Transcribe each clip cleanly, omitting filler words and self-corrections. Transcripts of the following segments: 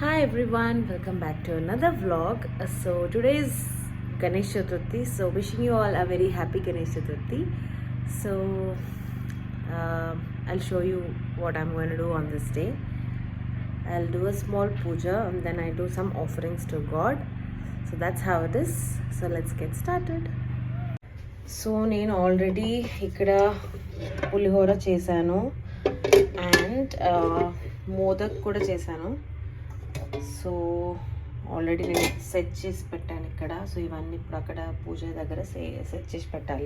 Hi everyone, welcome back to another vlog. So today is Ganesh Chaturthi, so wishing you all a very happy Ganesh Chaturthi. So I'll show you what I'm going to do on this day. I'll do a small puja and then I do some offerings to God. So that's how it is. So let's get started. So నేను already ఇక్కడ పులిహోర చేశాను and modak కూడా చేశాను. So already నేను set చేసి పెట్టాను ఇక్కడ. So ఇవన్నీ ఇప్పుడు అక్కడ పూజ దగ్గర సెట్ చేసి పెట్టాలి.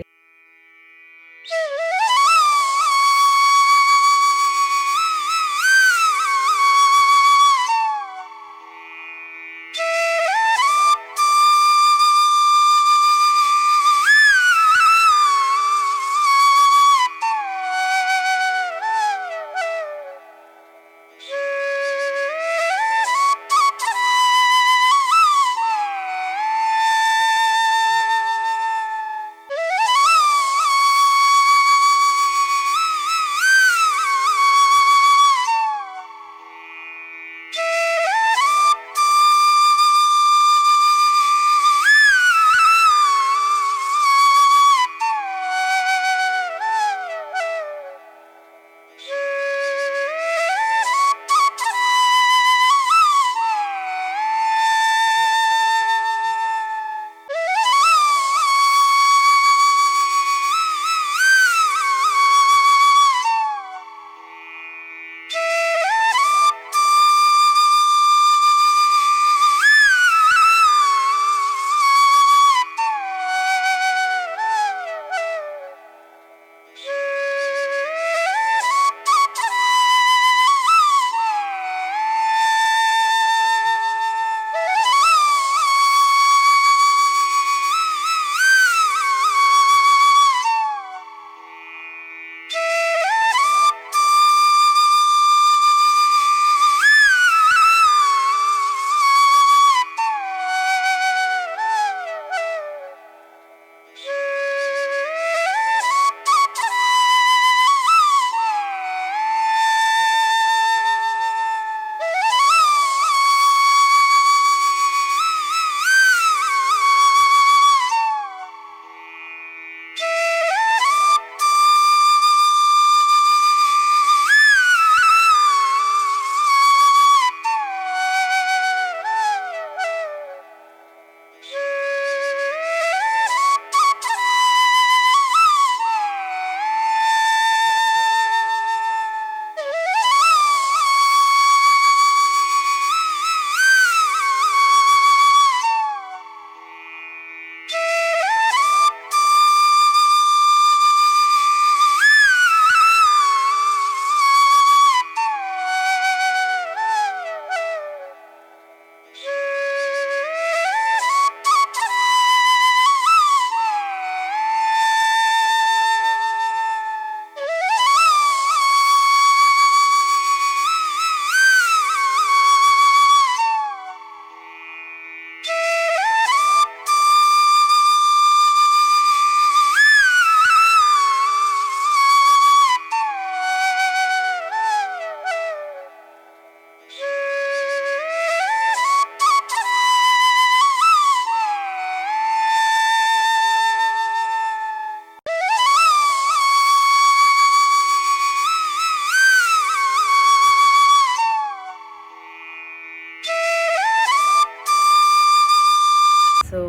So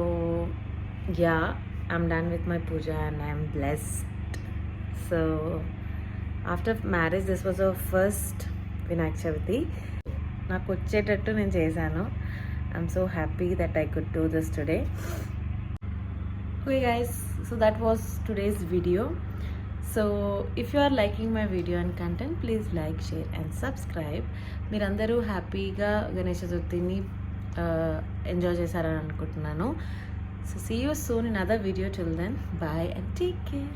yeah, I'm done with my puja and I'm blessed. So after marriage, this was our first Vinayak Chavithi. నాకు వచ్చేటట్టు నేను చేశాను. I'm so happy that I could do this today. Okay guys, so that was today's video. So if you are liking my video and content, please like, share and subscribe. మీరందరూ హ్యాపీగా Ganesha చతుర్థిని enjoy చేశారని అనుకుంటున్నాను. So see you soon in another video. Till then, bye and take care.